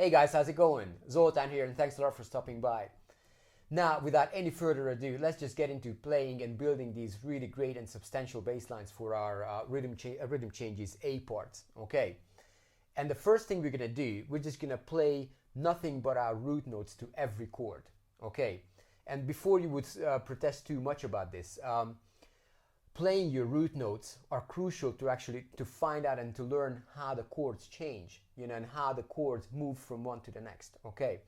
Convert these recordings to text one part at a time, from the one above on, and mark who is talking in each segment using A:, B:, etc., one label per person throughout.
A: Hey guys, how's it going? Zoltan here, and thanks a lot for stopping by. Now, without any further ado, let's just get into playing and building these really great and substantial bass lines for our rhythm changes A parts, okay? And the first thing we're gonna do, we're just gonna play nothing but our root notes to every chord, okay? And before you would protest too much about this, playing your root notes are crucial to find out and to learn how the chords change, and how the chords move from one to the next, okay?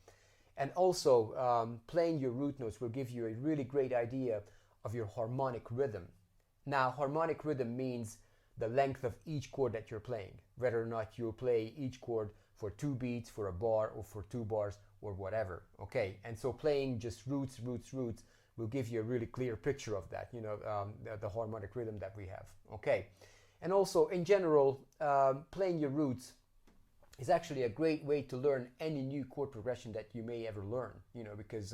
A: And also, playing your root notes will give you a really great idea of your harmonic rhythm. Now, harmonic rhythm means the length of each chord that you're playing, whether or not you'll play each chord for 2 beats, for a bar, or for 2 bars, or whatever, okay? And so playing just roots will give you a really clear picture of that, the harmonic rhythm that we have, okay? And also, in general, playing your roots is actually a great way to learn any new chord progression that you may ever learn, because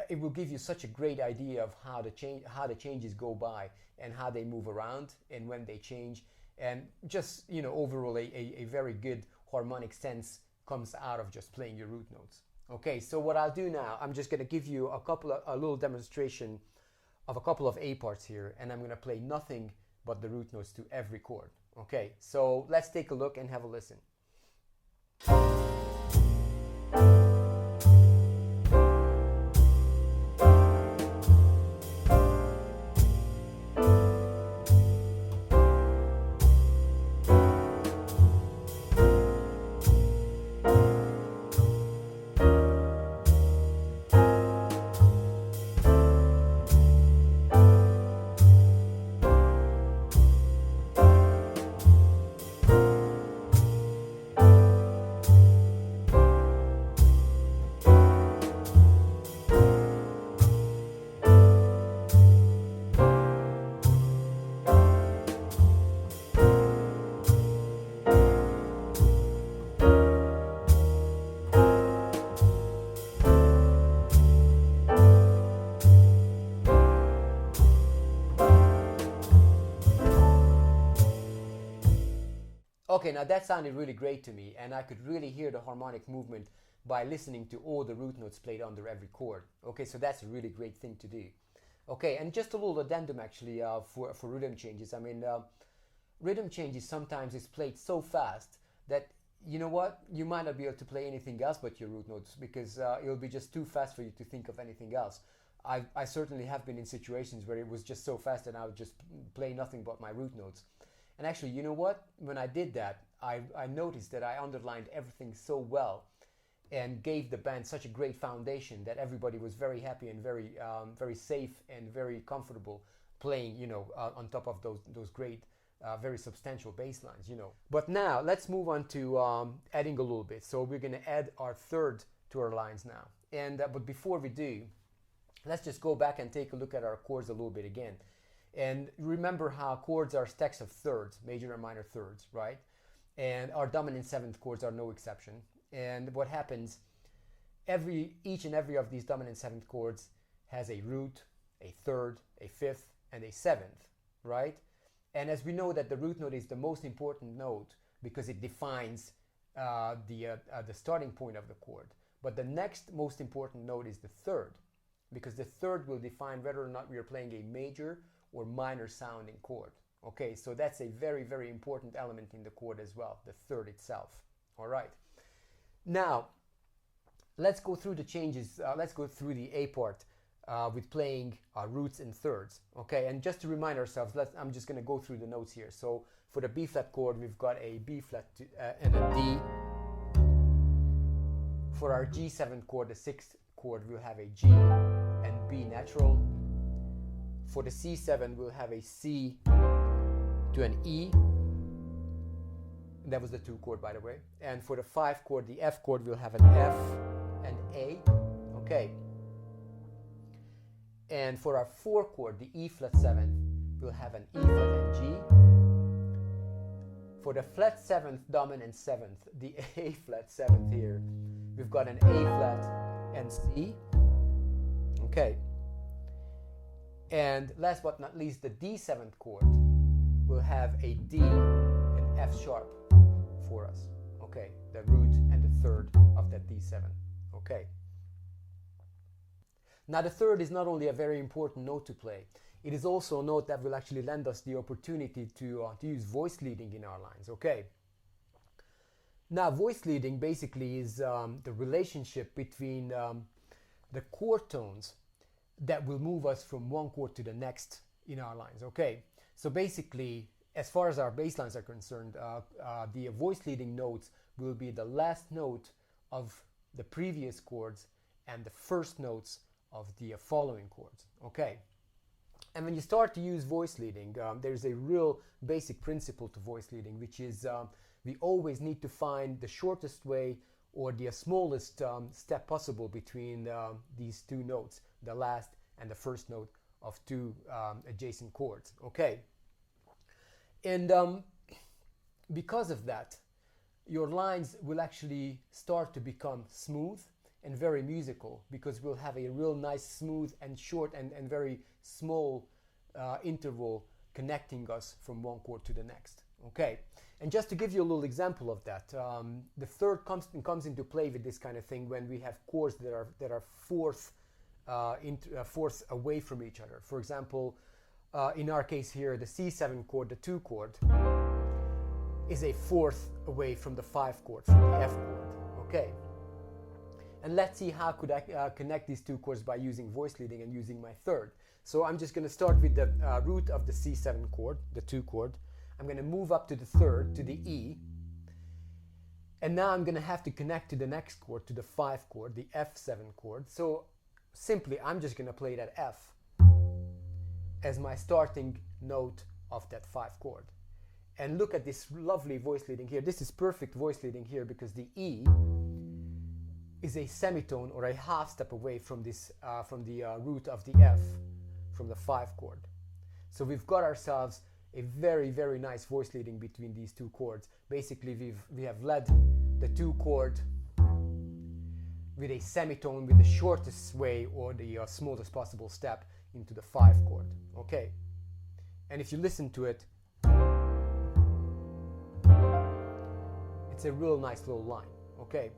A: it will give you such a great idea of how the changes go by and how they move around and when they change, and just overall a very good harmonic sense comes out of just playing your root notes. Okay, so what I'll do now, I'm just going to give you a little demonstration of a couple of A parts here, and I'm going to play nothing but the root notes to every chord. Okay, so let's take a look and have a listen. Okay, now that sounded really great to me, and I could really hear the harmonic movement by listening to all the root notes played under every chord. Okay, so that's a really great thing to do. Okay, and just a little addendum actually for rhythm changes. I mean, rhythm changes sometimes is played so fast that, you know what, you might not be able to play anything else but your root notes, because it'll be just too fast for you to think of anything else. I certainly have been in situations where it was just so fast that I would just play nothing but my root notes. And actually, you know what? When I did that, I noticed that I underlined everything so well and gave the band such a great foundation that everybody was very happy and very safe and very comfortable playing, on top of those great, very substantial bass lines, But now let's move on to adding a little bit. So we're going to add our third to our lines now. And but before we do, let's just go back and take a look at our chords a little bit again. And remember how chords are stacks of thirds, major and minor thirds, right? And our dominant seventh chords are no exception. And what happens, each and every of these dominant seventh chords has a root, a third, a fifth, and a seventh, right? And as we know that the root note is the most important note because it defines the starting point of the chord. But the next most important note is the third, because the third will define whether or not we are playing a major or minor sounding chord. Okay, so that's a very, very important element in the chord as well, the third itself. All right. Now, let's go through the changes. Let's go through the A part with playing roots and thirds. Okay, and just to remind ourselves, I'm just going to go through the notes here. So for the B flat chord, we've got a B flat and a D. For our G7 chord, the sixth chord, we'll have a G and B natural. For the C7, we'll have a C to an E. That was the 2 chord, by the way. And for the 5 chord, the F chord, we'll have an F and A. Okay. And for our 4 chord, the E flat 7th, we'll have an E flat and G. For the flat 7th, dominant 7th, the A flat 7th here, we've got an A flat and C. Okay. And last but not least, the D7th chord will have a D and F sharp for us. Okay, the root and the third of that D7. Okay. Now the third is not only a very important note to play, it is also a note that will actually lend us the opportunity to use voice leading in our lines. Okay. Now voice leading basically is the relationship between the chord tones that will move us from one chord to the next in our lines. Okay, so basically, as far as our bass lines are concerned, the voice leading notes will be the last note of the previous chords and the first notes of the following chords. Okay, and when you start to use voice leading, there's a real basic principle to voice leading, which is we always need to find the shortest way or the smallest step possible between these two notes, the last and the first note of two adjacent chords. Okay, and because of that, your lines will actually start to become smooth and very musical, because we'll have a real nice, smooth and short and very small interval connecting us from one chord to the next. Okay, and just to give you a little example of that, the third comes into play with this kind of thing when we have chords that are fourths away from each other. For example, in our case here, the C7 chord, the 2 chord, is a fourth away from the 5 chord, from the F chord. Okay, and let's see how could I connect these two chords by using voice leading and using my third. So I'm just going to start with the root of the C7 chord, the 2 chord. I'm going to move up to the third, to the E, and now I'm going to have to connect to the next chord, to the 5 chord, the F7 chord. So simply I'm just going to play that F as my starting note of that 5 chord. And look at this lovely voice leading here. This is perfect voice leading here because the E is a semitone or a half step away from this from the root of the F, from the 5 chord. So we've got ourselves a very, very nice voice leading between these two chords. Basically, we have led the 2 chord with a semitone with the shortest way or the smallest possible step into the 5 chord. Okay, and if you listen to it, it's a real nice little line. Okay,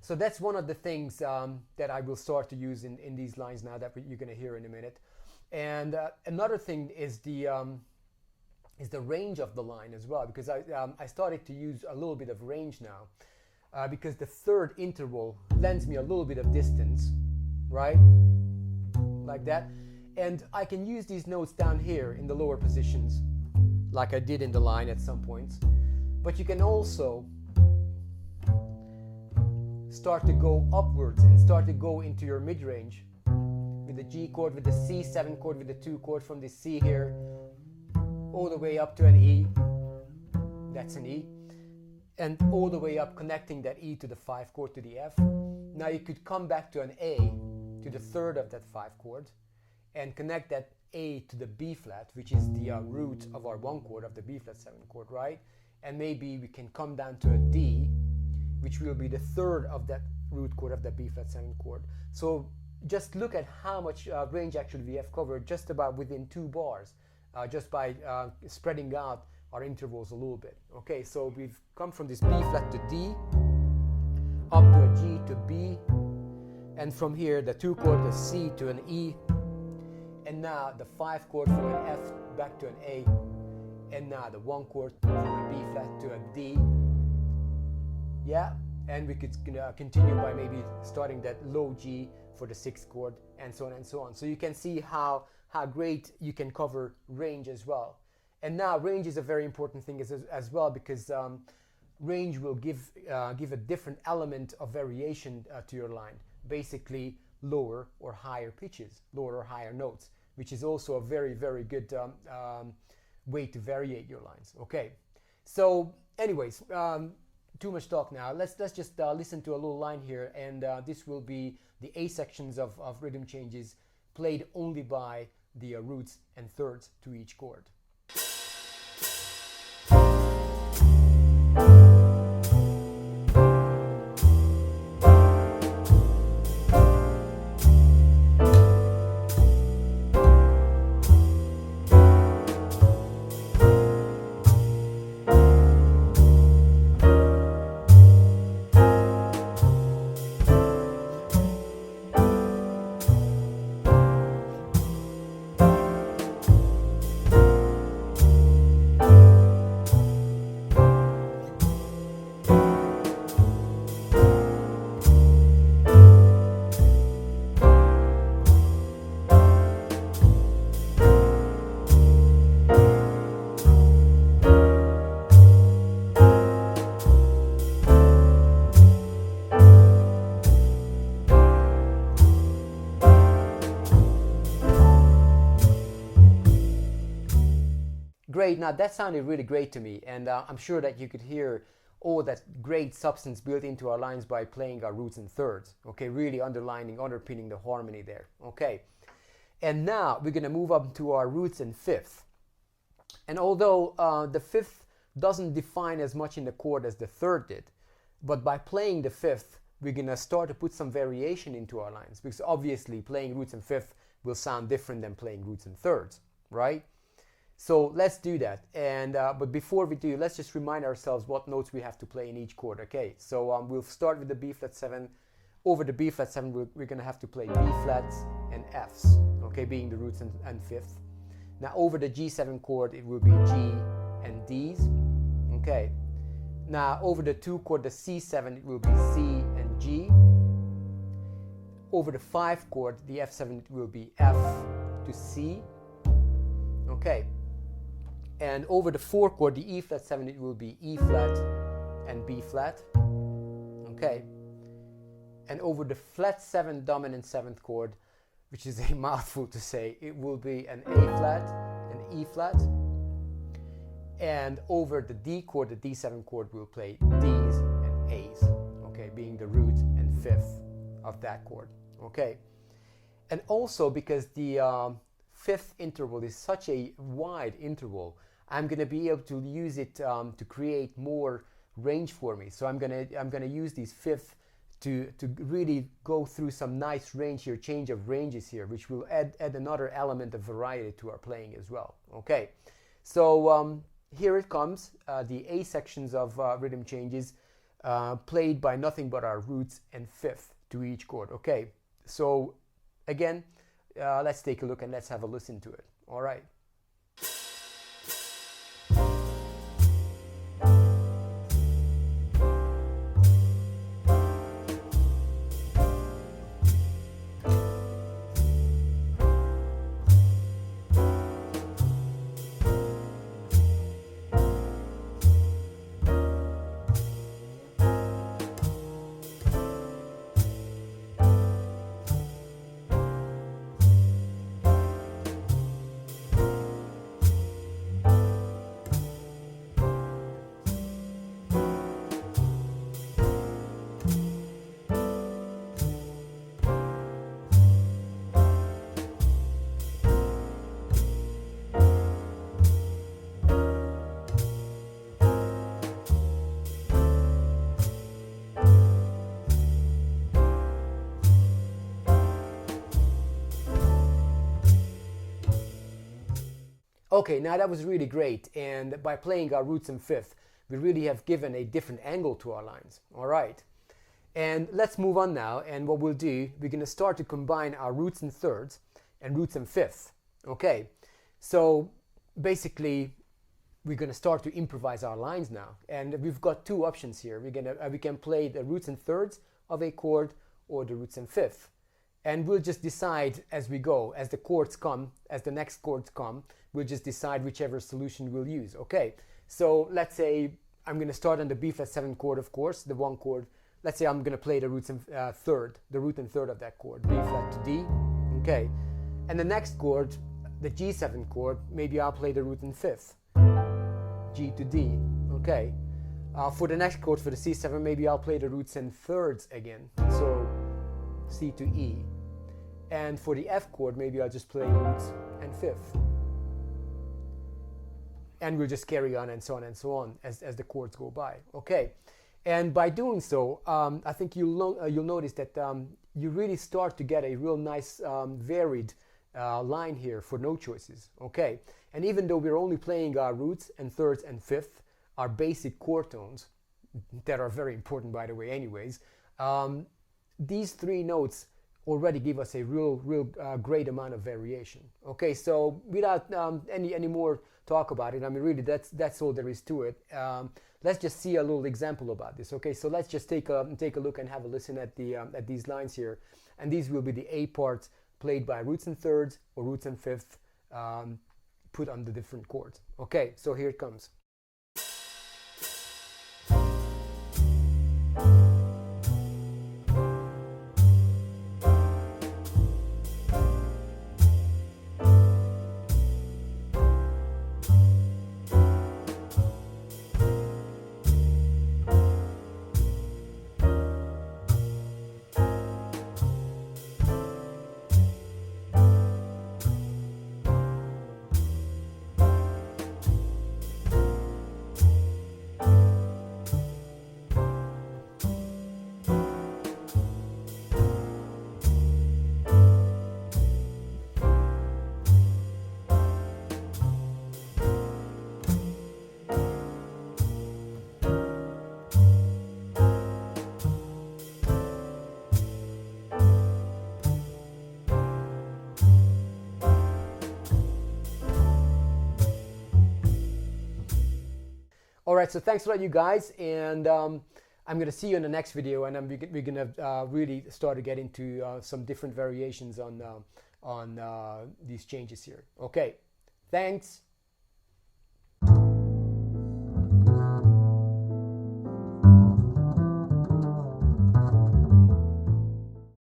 A: so that's one of the things that I will start to use in these lines now that you're going to hear in a minute. And another thing is the range of the line as well, because I started to use a little bit of range now, because the third interval lends me a little bit of distance, right? Like that. And I can use these notes down here in the lower positions, like I did in the line at some points. But you can also start to go upwards and start to go into your mid-range with the G chord, with the C7 chord, with the 2 chord, from the C here all the way up to an E, that's an E, and all the way up, connecting that E to the 5 chord, to the F. Now you could come back to an A, to the third of that 5 chord, and connect that A to the B flat, which is the root of our 1 chord, of the B flat 7 chord, right? And maybe we can come down to a D, which will be the third of that root chord of the B flat 7 chord. So just look at how much range actually we have covered just about within 2 bars, just by spreading out our intervals a little bit. Okay, so we've come from this B flat to D, up to a G to B, and from here the 2 chord, the C to an E, and now the 5 chord from an F back to an A, and now the 1 chord from a B flat to a D. Yeah, and we could continue by maybe starting that low G for the 6th chord, and so on and so on. So you can see how great you can cover range as well. And now range is a very important thing as well, because range will give a different element of variation to your line. Basically lower or higher pitches, lower or higher notes, which is also a very, very good way to variate your lines. Okay, so anyways, too much talk now. Let's just listen to a little line here, and this will be the A sections of rhythm changes played only by the roots and thirds to each chord. great. Now that sounded really great to me, and I'm sure that you could hear all that great substance built into our lines by playing our roots and thirds. Okay, really underpinning the harmony there. Okay, and now we're going to move up to our roots and fifth. And although the fifth doesn't define as much in the chord as the third did, but by playing the fifth, we're going to start to put some variation into our lines, because obviously playing roots and fifth will sound different than playing roots and thirds, right? So let's do that. And but before we do, let's just remind ourselves what notes we have to play in each chord. Okay, so we'll start with the B flat 7. Over the B flat 7, we're going to have to play B flats and Fs, okay, being the roots and fifth. Now over the G7 chord, it will be G and Ds, okay. Now over the 2 chord, the C7, it will be C and G. Over the 5 chord, the F7, it will be F to C, okay. And over the 4 chord, the E flat 7, it will be E flat and B flat, okay. And over the flat 7 dominant 7th chord, which is a mouthful to say, it will be an A flat and E flat. And over the D chord, the D7 chord, we'll play Ds and As, okay, being the root and fifth of that chord, okay. And also because the fifth interval is such a wide interval, I'm going to be able to use it to create more range for me. So I'm gonna use these fifth to really go through some nice range here, change of ranges here, which will add another element of variety to our playing as well. Okay, so here it comes, the A sections of rhythm changes played by nothing but our roots and fifth to each chord. Okay, so again, let's take a look and let's have a listen to it. All right. Okay, now that was really great, and by playing our roots and fifth, we really have given a different angle to our lines. All right, and let's move on now, and what we'll do, we're going to start to combine our roots and thirds and roots and fifth. Okay, so basically we're going to start to improvise our lines now, and we've got two options here. We can play the roots and thirds of a chord or the roots and fifth. And we'll just decide as we go, as the chords come, as the next chords come, we'll just decide whichever solution we'll use. Okay, so let's say I'm going to start on the B flat 7 chord, of course, the one chord. Let's say I'm going to play the roots and third, the root and third of that chord, B flat to D. Okay, and the next chord, the G7 chord, maybe I'll play the root and fifth, G to D. Okay, for the next chord, for the C7, maybe I'll play the roots and thirds again. So C to E. And for the F chord, maybe I'll just play roots and fifth. And we'll just carry on and so on and so on as the chords go by. Okay, and by doing so, I think you'll notice that you really start to get a real nice varied line here for note choices. Okay, and even though we're only playing our roots and thirds and fifth, our basic chord tones, that are very important by the way anyways, these three notes already give us a real great amount of variation. Okay, so without any more talk about it, I mean really that's all there is to it. Let's just see a little example about this. Okay, so let's just take a look and have a listen at these lines here, and these will be the A parts played by roots and thirds or roots and fifth put on the different chords. Okay, so here it comes. All right, so thanks a lot, you guys, and I'm going to see you in the next video, and we're going to really start to get into some different variations on these changes here. Okay, thanks.